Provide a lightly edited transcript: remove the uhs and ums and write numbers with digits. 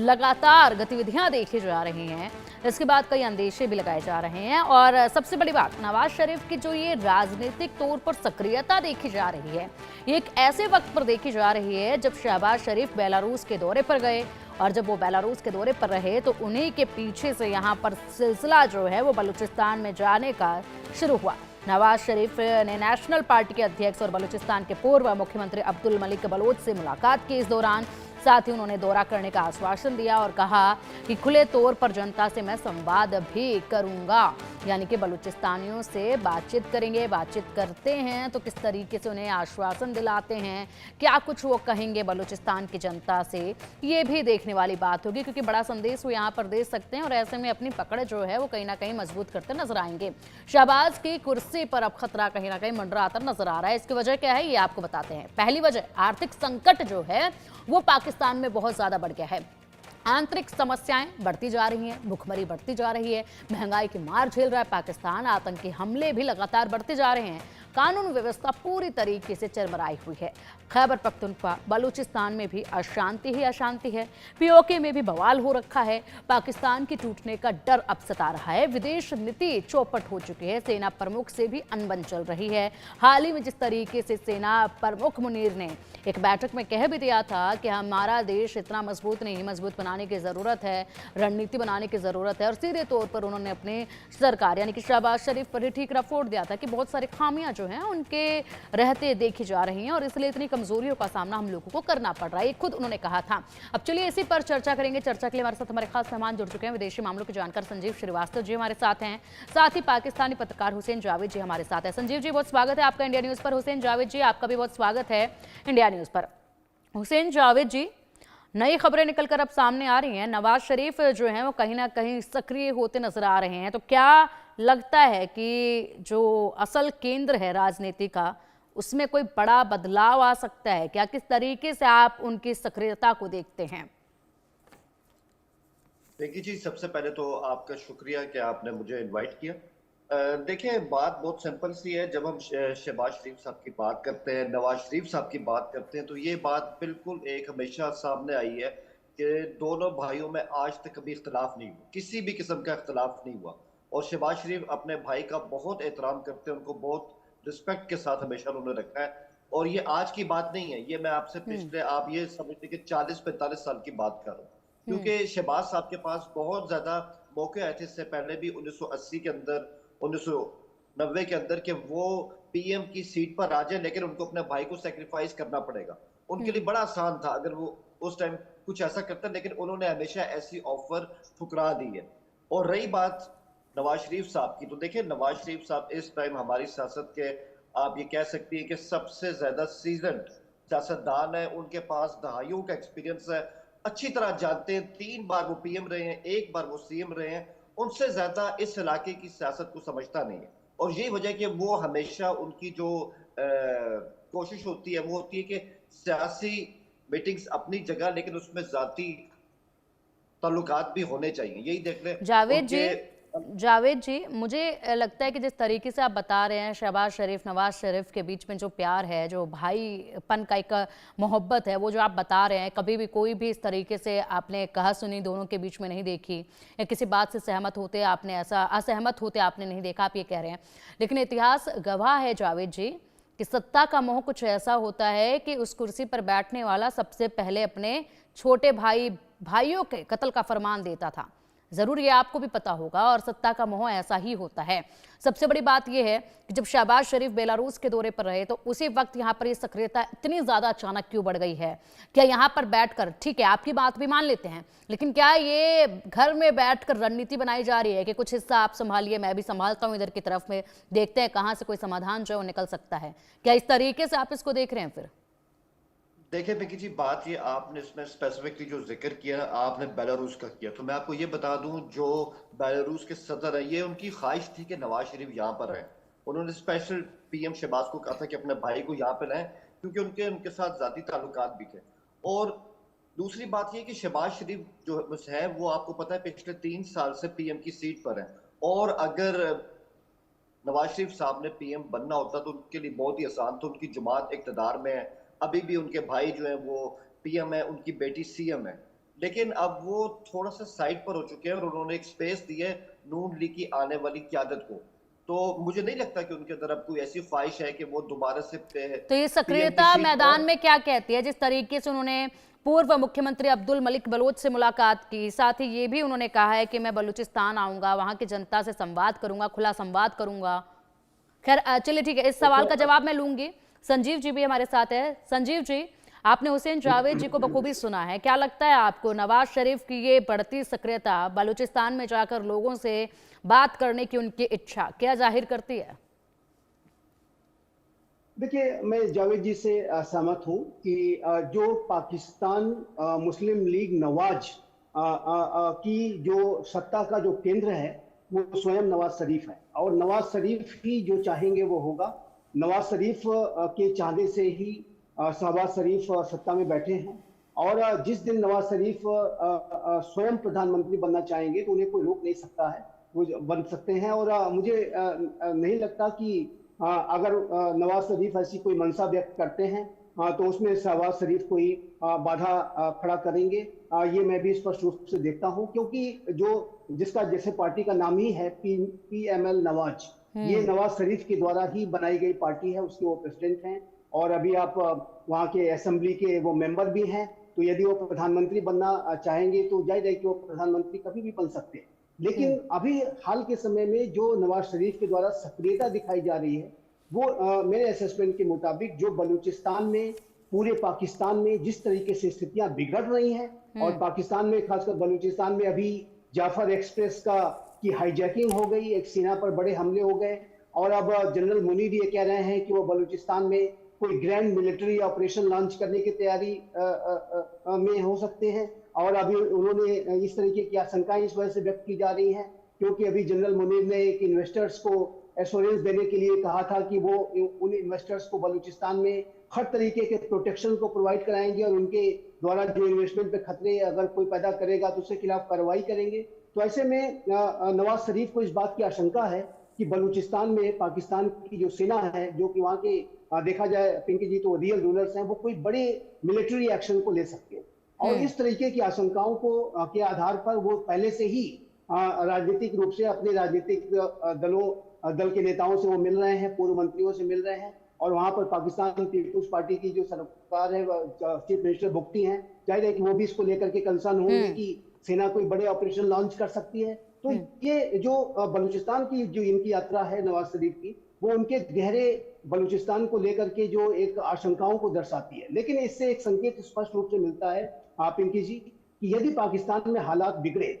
लगातार गतिविधियां देखी जा रही हैं। इसके बाद कई अंदेशे भी लगाए जा रहे हैं और सबसे बड़ी बात, नवाज शरीफ की जो ये राजनीतिक तौर पर सक्रियता देखी जा रही है, ये एक ऐसे वक्त पर देखी जा रही है जब शहबाज शरीफ बेलारूस के दौरे पर गए और जब वो बेलारूस के दौरे पर रहे तो उन्हीं के पीछे से यहाँ पर सिलसिला जो है वो बलूचिस्तान में जाने का शुरू हुआ। नवाज शरीफ ने नेशनल पार्टी के अध्यक्ष और बलूचिस्तान के पूर्व मुख्यमंत्री अब्दुल मलिक बलोच से मुलाकात की। इस दौरान साथ ही उन्होंने दौरा करने का आश्वासन दिया और कहा कि खुले तौर पर जनता से मैं संवाद भी करूंगा, यानी कि बलूचिस्तानियों से बातचीत करेंगे। बातचीत करते हैं तो किस तरीके से उन्हें आश्वासन दिलाते हैं, क्या कुछ वो कहेंगे बलूचिस्तान की जनता से, ये भी देखने वाली बात होगी, क्योंकि बड़ा संदेश वो यहाँ पर दे सकते हैं और ऐसे में अपनी पकड़ जो है वो कहीं ना कहीं मजबूत करते नजर आएंगे। शहबाज की कुर्सी पर अब खतरा कहीं ना कहीं मंडराता नजर आ रहा है। इसकी वजह क्या है ये आपको बताते हैं। पहली वजह, आर्थिक संकट जो है वो पाकिस्तान में बहुत ज्यादा बढ़ गया है। आंतरिक समस्याएं बढ़ती जा रही हैं, भुखमरी बढ़ती जा रही है, महंगाई की मार झेल रहा है पाकिस्तान, आतंकी हमले भी लगातार बढ़ते जा रहे हैं, कानून व्यवस्था पूरी तरीके से चरमराई हुई है। खैबर पख्तूनख्वा बलूचिस्तान में भी अशांति ही अशांति है, पीओके में भी बवाल हो रखा है, पाकिस्तान की टूटने का डर अब सता रहा है, विदेश नीति चौपट हो चुकी है, सेना प्रमुख से भी अनबन चल रही है। हाल ही में जिस तरीके से सेना प्रमुख मुनीर ने एक बैठक में कह भी दिया था कि हमारा देश इतना मजबूत नहीं, मजबूत बनाने की जरूरत है, रणनीति बनाने की जरूरत है, और सीधे तौर पर उन्होंने अपने सरकार यानी कि शहबाज शरीफ पर ही ठीक रफोड़ दिया था कि बहुत सारी खामियां जो हैं उनके रहते देखी जा रही हैं और इसलिए इतनी कमजोरियों का सामना हम लोगों को करना पड़ रहा है, ये खुद उन्होंने कहा था। अब चलिए इसी पर चर्चा करेंगे। चर्चा के लिए हमारे साथ हमारे खास मेहमान जुड़ चुके हैं, विदेशी मामलों के जानकार संजीव श्रीवास्तव जी हमारे साथ हैं, साथ ही पाकिस्तानी पत्रकार हुसैन जावेद जी हमारे साथ है। संजीव जी बहुत स्वागत है आपका इंडिया न्यूज पर। हुसैन जावेद जी आपका भी बहुत स्वागत है इंडिया न्यूज पर। हुसैन जावेद जी, नई खबरें निकलकर अब सामने आ रही हैं, नवाज शरीफ जो हैं वो कहीं ना कहीं सक्रिय होते नजर आ रहे हैं, तो क्या लगता है कि जो असल केंद्र है राजनीति का उसमें कोई बड़ा बदलाव आ सकता है क्या? किस तरीके से आप उनकी सक्रियता को देखते हैं? देखिए जी, सबसे पहले तो आपका शुक्रिया कि आपने मुझे इनवाइट किया। देखिए, बात बहुत सिंपल सी है। जब हम शहबाज शरीफ साहब की बात करते हैं, नवाज शरीफ साहब की बात करते हैं, तो ये बात बिल्कुल एक हमेशा सामने आई है कि दोनों भाइयों में आज तक कभी इख्तलाफ नहीं हुआ, किसी भी किस्म का इख्तलाफ नहीं हुआ। और शहबाज शरीफ अपने भाई का बहुत एहतराम करते हैं, उनको बहुत रिस्पेक्ट के साथ हमेशा उन्होंने रखा है। और ये आज की बात नहीं है, ये मैं आपसे पिछले, आप ये समझते कि 40-45 साल की बात कर रहा हूँ। क्योंकि शहबाज साहब के पास बहुत ज्यादा मौके आए थे इससे पहले भी, 1980 के अंदर, 1990 के अंदर, कि वो पीएम की सीट पर आ जाए, लेकिन उनको अपने भाई को सेक्रीफाइस करना पड़ेगा। उनके लिए बड़ा आसान था अगर वो उस टाइम कुछ ऐसा करते, लेकिन उन्होंने हमेशा ऐसी ऑफर ठुकरा दी है। और रही बात नवाज शरीफ साहब की, तो देखिए नवाज शरीफ साहब इस टाइम हमारी सियासत के, आप ये कह सकती है कि सबसे ज्यादा सीजन सियासतदान है। उनके पास दहाइयों का एक्सपीरियंस है, अच्छी तरह जानते हैं, 3 बार वो पीएम रहे हैं, 1 बार वो सीएम रहे हैं। उनसे ज्यादा इस इलाके की सियासत को समझता नहीं है। और यही वजह कि वो हमेशा, उनकी जो कोशिश होती है वो होती है कि सियासी मीटिंग्स अपनी जगह, लेकिन उसमें जाती ताल्लुकात भी होने चाहिए। यही देख लें जावेद उनके। जी, जावेद जी, मुझे लगता है कि जिस तरीके से आप बता रहे हैं शहबाज शरीफ नवाज शरीफ के बीच में जो प्यार है, जो भाईपन का एक मोहब्बत है, वो जो आप बता रहे हैं, कभी भी कोई भी इस तरीके से आपने कहा सुनी दोनों के बीच में नहीं देखी, या किसी बात से सहमत होते आपने ऐसा असहमत होते आपने नहीं देखा, आप ये कह रहे हैं। लेकिन इतिहास गवाह है जावेद जी कि सत्ता का मोह कुछ ऐसा होता है कि उस कुर्सी पर बैठने वाला सबसे पहले अपने छोटे भाइयों के कत्ल का फरमान देता था। जरूर ये आपको भी पता होगा, और सत्ता का मोह ऐसा ही होता है। सबसे बड़ी बात यह है कि जब शहबाज शरीफ बेलारूस के दौरे पर रहे तो उसी वक्त यहाँ पर ये सक्रियता इतनी ज्यादा अचानक क्यों बढ़ गई है? क्या यहाँ पर बैठकर, ठीक है आपकी बात भी मान लेते हैं, लेकिन क्या ये घर में बैठकर रणनीति बनाई जा रही है कि कुछ हिस्सा आप संभालिए, मैं भी संभालता हूँ इधर की तरफ में, देखते हैं कहाँ से कोई समाधान जो है वो निकल सकता है? क्या इस तरीके से आप इसको देख रहे हैं? फिर देखिए बेकी जी, बात ये आपने इसमें स्पेसिफिकली जो जिक्र किया, आपने बेलारूस का किया, तो मैं आपको ये बता दूं, जो बेलारूस के सदर है, ये उनकी ख्वाहिश थी कि नवाज शरीफ यहाँ पर रहे। उन्होंने स्पेशल पीएम शहबाज को कहा था कि अपने भाई को यहाँ पे लाएं, क्योंकि उनके उनके साथ जाती ताल्लुकात भी थे। और दूसरी बात ये कि शहबाज शरीफ जो है वो आपको पता है पिछले 3 साल से पीएम की सीट पर है। और अगर नवाज शरीफ साहब ने पीएम बनना होता तो उनके लिए बहुत ही आसान था। उनकी जमात इक़्तिदार में है, अभी भी उनके भाई जो है वो पीएम है, उनकी बेटी सीएम है। लेकिन अब वो थोड़ा सा साइड पर हो चुके हैं और उन्होंने एक स्पेस दी है नून लीग की आने वाली क्यादत को। तो मुझे नहीं लगता कि उनके अंदर अब कोई ऐसी ख्वाहिश है कि वो दोबारा से तो ये पीएम की सक्रियता सीट मैदान और में क्या कहती है? जिस तरीके से उन्होंने पूर्व मुख्यमंत्री अब्दुल मलिक बलोच से मुलाकात की, साथ ही ये भी उन्होंने कहा है कि मैं बलूचिस्तान आऊंगा, वहां की जनता से संवाद करूंगा, खुला संवाद करूंगा। खैर चलिए ठीक है, इस सवाल देखो का जवाब मैं लूंगी। संजीव जी भी हमारे साथ है। संजीव जी, आपने हुसैन जावेद जी को बखूबी सुना है, क्या लगता है आपको नवाज शरीफ की ये बढ़ती सक्रियता बलूचिस्तान में जाकर लोगों से बात करने की उनकी इच्छा क्या जाहिर करती है? देखिए, मैं जावेद जी से सहमत हूं कि जो पाकिस्तान मुस्लिम लीग नवाज की जो सत्ता का जो केंद्र है वो स्वयं नवाज शरीफ है, और नवाज शरीफ ही जो चाहेंगे वो होगा। नवाज शरीफ के चाहने से ही शहबाज शरीफ सत्ता में बैठे हैं, और जिस दिन नवाज शरीफ स्वयं प्रधानमंत्री बनना चाहेंगे तो उन्हें कोई रोक नहीं सकता है, वो बन सकते हैं। और मुझे नहीं लगता कि अगर नवाज शरीफ ऐसी कोई मंशा व्यक्त करते हैं तो उसमें शहबाज शरीफ कोई बाधा खड़ा करेंगे। ये मैं भी स्पष्ट रूप से देखता हूं, क्योंकि जो जिसका जैसे पार्टी का नाम ही है PML नवाज, ये नवाज शरीफ के द्वारा ही बनाई गई पार्टी है, उसके वो प्रेसिडेंट हैं। और अभी आप वहाँ के असेंबली के वो मेंबर भी हैं, तो यदि वो प्रधानमंत्री बनना चाहेंगे तो जाहिर है कि वो प्रधानमंत्री कभी भी बन सकते हैं। लेकिन अभी हाल के समय में जो नवाज शरीफ के द्वारा सक्रियता दिखाई जा रही है वो मेरे असेसमेंट के मुताबिक जो बलूचिस्तान में, पूरे पाकिस्तान में जिस तरीके से स्थितियां बिगड़ रही हैं, और पाकिस्तान में खासकर बलूचिस्तान में अभी जाफर एक्सप्रेस का की हाईजैकिंग हो गई, एक सेना पर बड़े हमले हो गए, और अब जनरल मुनीर ये कह रहे हैं कि वो बलूचिस्तान में कोई ग्रैंड मिलिट्री ऑपरेशन लॉन्च करने की तैयारी में हो सकते हैं। और अभी उन्होंने इस तरीके की आशंकाएं इस वजह से व्यक्त की जा रही हैं क्योंकि अभी जनरल मुनीर ने एक इन्वेस्टर्स को एश्योरेंस देने के लिए कहा था कि वो उन इन्वेस्टर्स को बलूचिस्तान में हर तरीके के प्रोटेक्शन को प्रोवाइड कराएंगे, और उनके द्वारा जो इन्वेस्टमेंट पे खतरे अगर कोई पैदा करेगा तो उसके खिलाफ कार्रवाई करेंगे। तो ऐसे में नवाज शरीफ को इस बात की आशंका है कि बलूचिस्तान में पाकिस्तान की जो सेना है, जो कि वहाँ के देखा जाए पिंकी जी तो रियल रूलर्स हैं, वो कोई बड़े मिलिट्री एक्शन को ले सकते हैं। और इस तरीके की आशंकाओं को के आधार पर वो पहले से ही राजनीतिक रूप से अपने राजनीतिक दल के नेताओं से वो मिल रहे हैं, पूर्व मंत्रियों से मिल रहे हैं, और वहां पर पाकिस्तान पीपुल्स पार्टी की जो सरकार है, चीफ मिनिस्टर भुगती हैं, जाहिर है कि वो भी इसको लेकर के कंसर्न होंगे कि सेना कोई बड़े ऑपरेशन लॉन्च कर सकती है। तो ये जो बलूचिस्तान की जो इनकी यात्रा है नवाज शरीफ की, वो उनके गहरे बलूचिस्तान को लेकर के जो एक आशंकाओं को दर्शाती है। लेकिन इससे एक संकेत स्पष्ट रूप से मिलता है पिंकी जी कि यदि पाकिस्तान में हालात बिगड़े